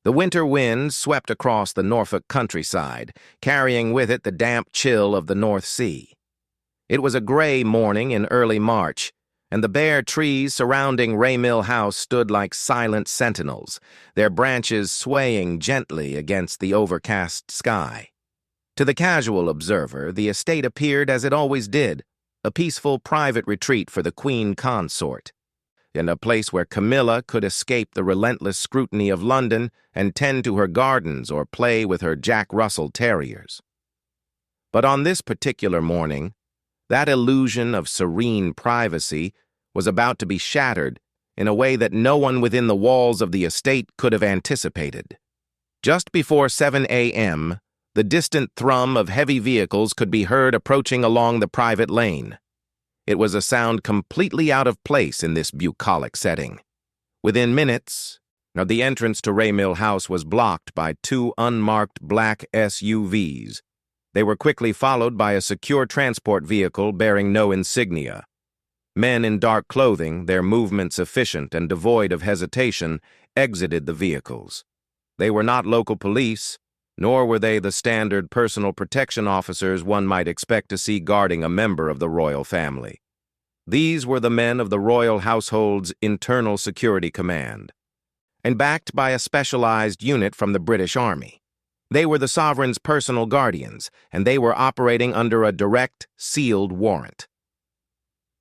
The winter wind swept across the Norfolk countryside, carrying with it the damp chill of the North Sea. It was a gray morning in early March, and the bare trees surrounding Raymill House stood like silent sentinels, their branches swaying gently against the overcast sky. To the casual observer, the estate appeared as it always did, a peaceful private retreat for the Queen Consort, and a place where Camilla could escape the relentless scrutiny of London and tend to her gardens or play with her Jack Russell Terriers. But on this particular morning, that illusion of serene privacy was about to be shattered in a way that no one within the walls of the estate could have anticipated. Just before 7 a.m., the distant thrum of heavy vehicles could be heard approaching along the private lane. It was a sound completely out of place in this bucolic setting. Within minutes, the entrance to Raymill House was blocked by two unmarked black SUVs. They were quickly followed by a secure transport vehicle bearing no insignia. Men in dark clothing, their movements efficient and devoid of hesitation, exited the vehicles. They were not local police, nor were they the standard personal protection officers one might expect to see guarding a member of the royal family. These were the men of the royal household's Internal Security Command, and backed by a specialized unit from the British Army. They were the sovereign's personal guardians, and they were operating under a direct, sealed warrant.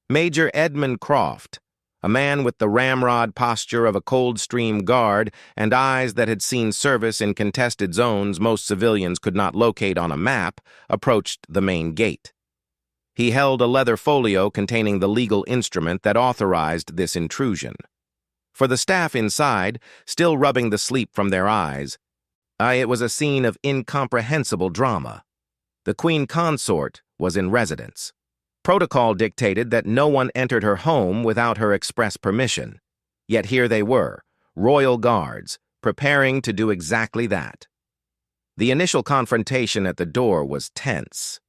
Major Edmund Croft, a man with the ramrod posture of a Coldstream Guard and eyes that had seen service in contested zones most civilians could not locate on a map, approached the main gate. He held a leather folio containing the legal instrument that authorized this intrusion. For the staff inside, still rubbing the sleep from their eyes, it was a scene of incomprehensible drama. The Queen Consort was in residence. Protocol dictated that no one entered her home without her express permission. Yet here they were, royal guards, preparing to do exactly that. The initial confrontation at the door was tense.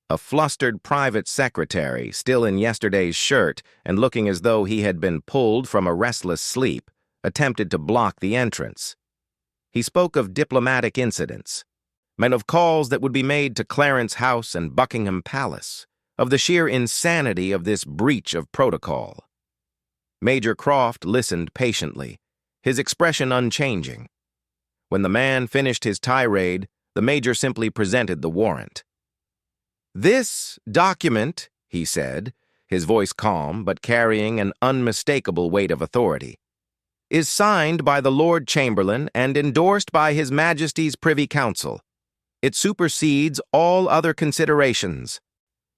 A flustered private secretary, still in yesterday's shirt and looking as though he had been pulled from a restless sleep, attempted to block the entrance. He spoke of diplomatic incidents, and of calls that would be made to Clarence House and Buckingham Palace, of the sheer insanity of this breach of protocol. Major Croft listened patiently, his expression unchanging. When the man finished his tirade, the major simply presented the warrant. "This document," he said, his voice calm but carrying an unmistakable weight of authority, "is signed by the Lord Chamberlain and endorsed by His Majesty's Privy Council. It supersedes all other considerations.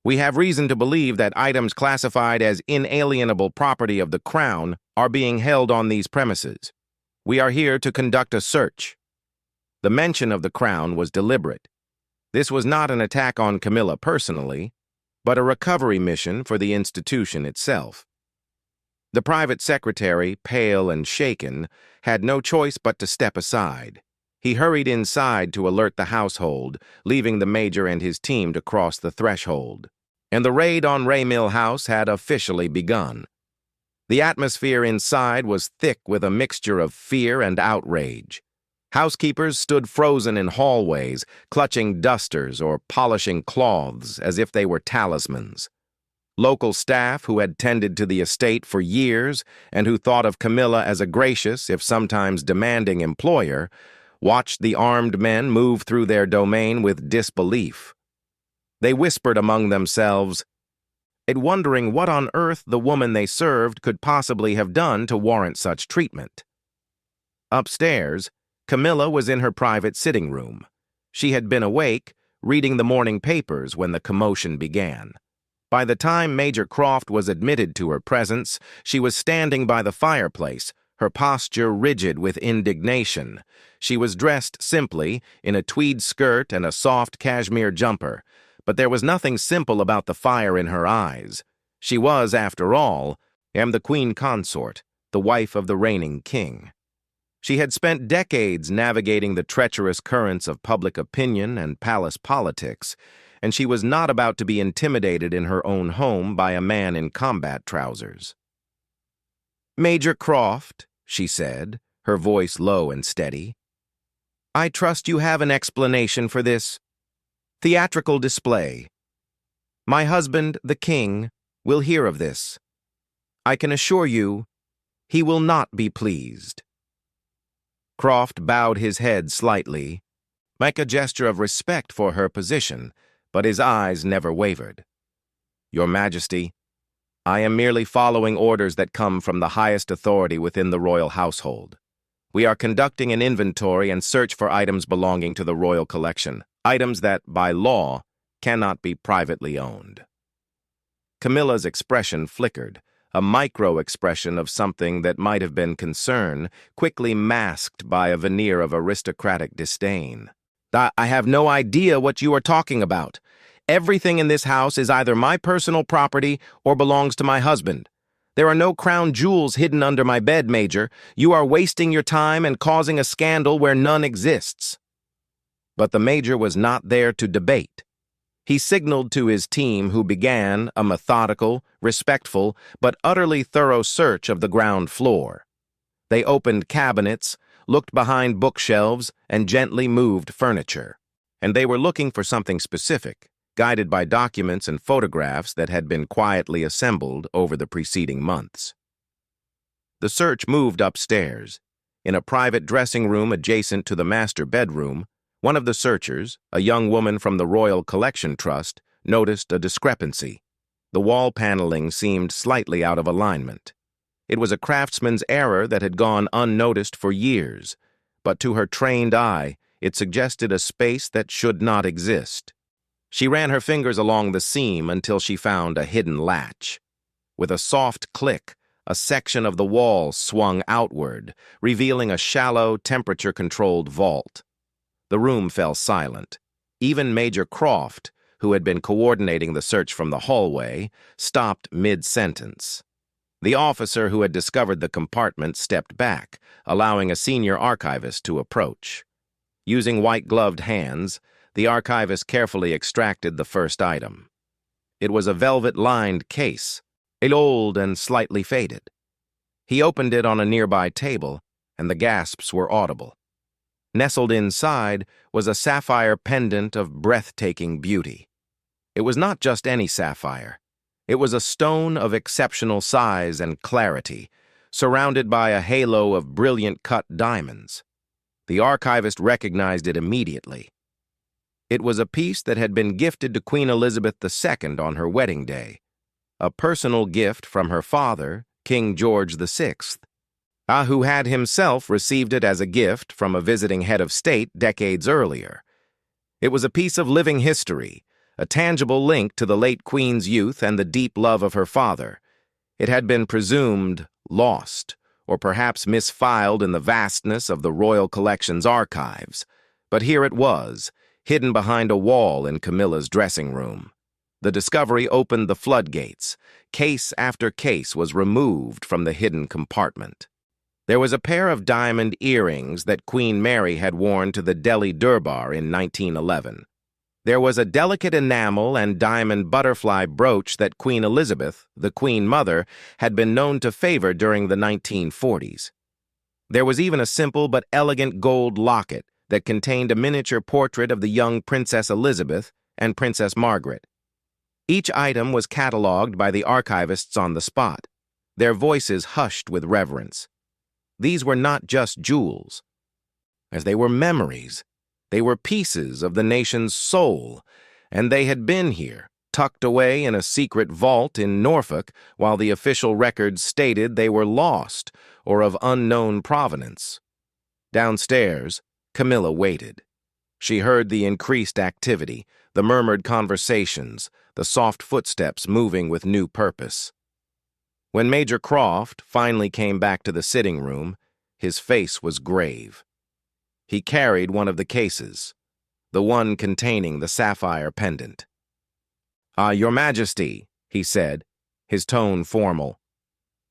We have reason to believe that items classified as inalienable property of the Crown are being held on these premises. We are here to conduct a search." The mention of the Crown was deliberate. This was not an attack on Camilla personally, but a recovery mission for the institution itself. The private secretary, pale and shaken, had no choice but to step aside. He hurried inside to alert the household, leaving the major and his team to cross the threshold. And the raid on Raymill House had officially begun. The atmosphere inside was thick with a mixture of fear and outrage. Housekeepers stood frozen in hallways, clutching dusters or polishing cloths as if they were talismans. Local staff who had tended to the estate for years and who thought of Camilla as a gracious, if sometimes demanding employer, watched the armed men move through their domain with disbelief. They whispered among themselves, wondering what on earth the woman they served could possibly have done to warrant such treatment. Upstairs, Camilla was in her private sitting room. She had been awake, reading the morning papers when the commotion began. By the time Major Croft was admitted to her presence, she was standing by the fireplace, her posture rigid with indignation. She was dressed simply, in a tweed skirt and a soft cashmere jumper, but there was nothing simple about the fire in her eyes. She was, after all, the Queen Consort, the wife of the reigning king. She had spent decades navigating the treacherous currents of public opinion and palace politics, and she was not about to be intimidated in her own home by a man in combat trousers. "Major Croft," she said, her voice low and steady, I trust you have an explanation for this theatrical display. My husband, the king, will hear of this. I can assure you, he will not be pleased." Croft bowed his head slightly, like a gesture of respect for her position, but his eyes never wavered. "Your Majesty, I am merely following orders that come from the highest authority within the royal household. We are conducting an inventory and search for items belonging to the royal collection, items that, by law, cannot be privately owned." Camilla's expression flickered, a micro-expression of something that might have been concern, quickly masked by a veneer of aristocratic disdain. I have no idea what you are talking about. Everything in this house is either my personal property or belongs to my husband. There are no crown jewels hidden under my bed, Major. You are wasting your time and causing a scandal where none exists." But the Major was not there to debate. He signaled to his team, who began a methodical, respectful, but utterly thorough search of the ground floor. They opened cabinets, looked behind bookshelves, and gently moved furniture. And they were looking for something specific, guided by documents and photographs that had been quietly assembled over the preceding months. The search moved upstairs. In a private dressing room adjacent to the master bedroom, one of the searchers, a young woman from the Royal Collection Trust, noticed a discrepancy. The wall paneling seemed slightly out of alignment. It was a craftsman's error that had gone unnoticed for years, but to her trained eye, it suggested a space that should not exist. She ran her fingers along the seam until she found a hidden latch. With a soft click, a section of the wall swung outward, revealing a shallow, temperature-controlled vault. The room fell silent. Even Major Croft, who had been coordinating the search from the hallway, stopped mid-sentence. The officer who had discovered the compartment stepped back, allowing a senior archivist to approach. Using white-gloved hands, the archivist carefully extracted the first item. It was a velvet-lined case, old and slightly faded. He opened it on a nearby table, and the gasps were audible. Nestled inside was a sapphire pendant of breathtaking beauty. It was not just any sapphire. It was a stone of exceptional size and clarity, surrounded by a halo of brilliant-cut diamonds. The archivist recognized it immediately. It was a piece that had been gifted to Queen Elizabeth II on her wedding day, a personal gift from her father, King George VI, who had himself received it as a gift from a visiting head of state decades earlier. It was a piece of living history, a tangible link to the late Queen's youth and the deep love of her father. It had been presumed lost, or perhaps misfiled in the vastness of the Royal Collection's archives. But here it was, hidden behind a wall in Camilla's dressing room. The discovery opened the floodgates. Case after case was removed from the hidden compartment. There was a pair of diamond earrings that Queen Mary had worn to the Delhi Durbar in 1911. There was a delicate enamel and diamond butterfly brooch that Queen Elizabeth, the Queen Mother, had been known to favor during the 1940s. There was even a simple but elegant gold locket that contained a miniature portrait of the young Princess Elizabeth and Princess Margaret. Each item was catalogued by the archivists on the spot, their voices hushed with reverence. These were not just jewels, as they were memories. They were pieces of the nation's soul, and they had been here, tucked away in a secret vault in Norfolk, while the official records stated they were lost or of unknown provenance. Downstairs, Camilla waited. She heard the increased activity, the murmured conversations, the soft footsteps moving with new purpose. When Major Croft finally came back to the sitting room, his face was grave. He carried one of the cases, the one containing the sapphire pendant. Your Majesty," he said, his tone formal.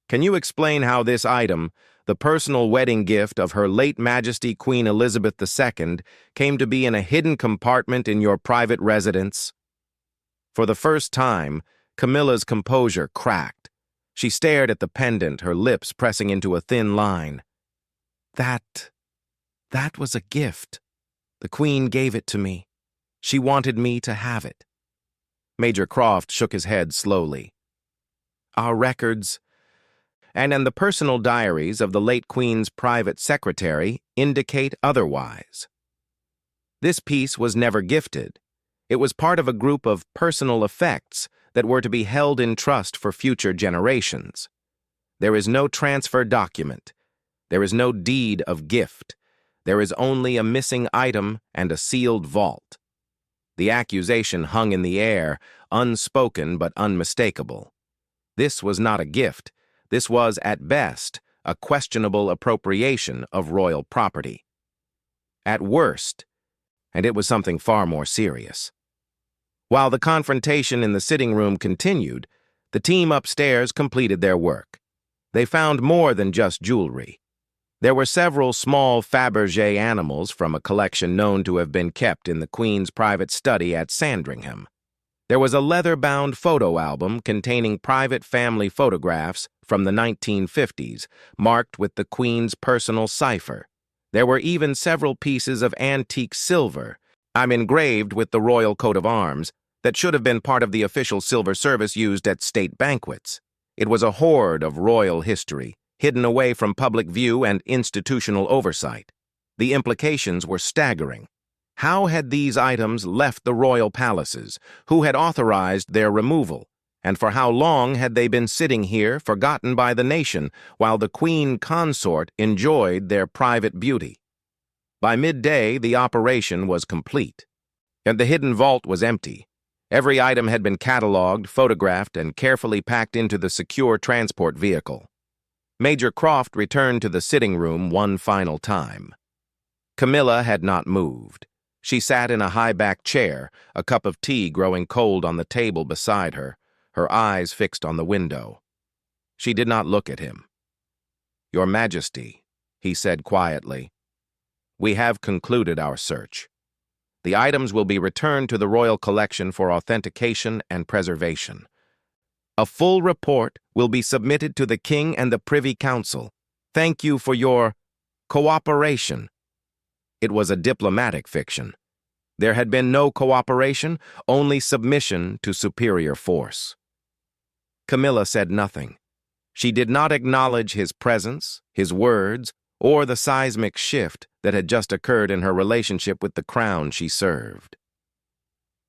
"Can you explain how this item, the personal wedding gift of Her late Majesty Queen Elizabeth II, came to be in a hidden compartment in your private residence?" For the first time, Camilla's composure cracked. She stared at the pendant, her lips pressing into a thin line. That was a gift," The Queen gave it to me. She wanted me to have it. Major Croft shook his head slowly. Our records, and the personal diaries of the late Queen's private secretary, indicate otherwise. This piece was never gifted. It was part of a group of personal effects that were to be held in trust for future generations. There is no transfer document. There is no deed of gift. There is only a missing item and a sealed vault. The accusation hung in the air, unspoken but unmistakable. This was not a gift. This was, at best, a questionable appropriation of royal property. At worst, and it was something far more serious. While the confrontation in the sitting room continued, the team upstairs completed their work. They found more than just jewelry. There were several small Fabergé animals from a collection known to have been kept in the Queen's private study at Sandringham. There was a leather-bound photo album containing private family photographs from the 1950s, marked with the Queen's personal cipher. There were even several pieces of antique silver, engraved with the royal coat of arms, that should have been part of the official silver service used at state banquets. It was a hoard of royal history, hidden away from public view and institutional oversight. The implications were staggering. How had these items left the royal palaces? Who had authorized their removal? And for how long had they been sitting here, forgotten by the nation, while the Queen consort enjoyed their private beauty? By midday, the operation was complete, and the hidden vault was empty. Every item had been catalogued, photographed, and carefully packed into the secure transport vehicle. Major Croft returned to the sitting room one final time. Camilla had not moved. She sat in a high-backed chair, a cup of tea growing cold on the table beside her, her eyes fixed on the window. She did not look at him. "Your Majesty," he said quietly, "we have concluded our search. The items will be returned to the royal collection for authentication and preservation. A full report will be submitted to the King and the Privy Council. Thank you for your cooperation." It was a diplomatic fiction. There had been no cooperation, only submission to superior force. Camilla said nothing. She did not acknowledge his presence, his words, or the seismic shift that had just occurred in her relationship with the crown she served.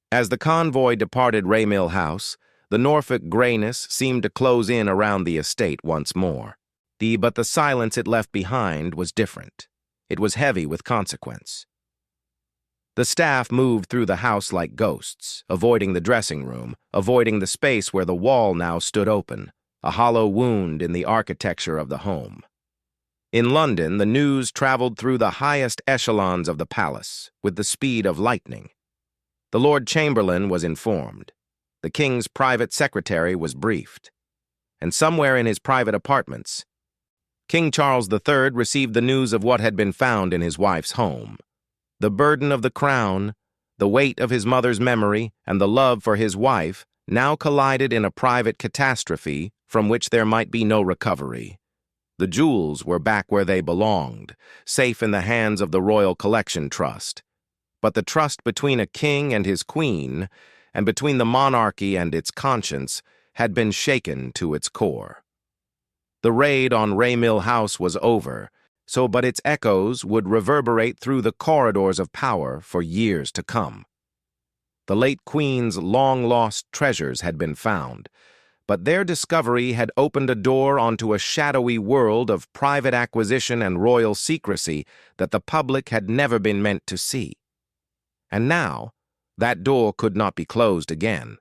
As the convoy departed Raymill House, the Norfolk grayness seemed to close in around the estate once more. But the silence it left behind was different. It was heavy with consequence. The staff moved through the house like ghosts, avoiding the dressing room, avoiding the space where the wall now stood open, a hollow wound in the architecture of the home. In London, the news traveled through the highest echelons of the palace, with the speed of lightning. The Lord Chamberlain was informed. The King's private secretary was briefed. And somewhere in his private apartments, King Charles III received the news of what had been found in his wife's home. The burden of the crown, the weight of his mother's memory, and the love for his wife now collided in a private catastrophe from which there might be no recovery. The jewels were back where they belonged, safe in the hands of the Royal Collection Trust. But the trust between a king and his queen, and between the monarchy and its conscience, had been shaken to its core. The raid on Raymill House was over, but its echoes would reverberate through the corridors of power for years to come. The late Queen's long-lost treasures had been found, but their discovery had opened a door onto a shadowy world of private acquisition and royal secrecy that the public had never been meant to see. And now, that door could not be closed again.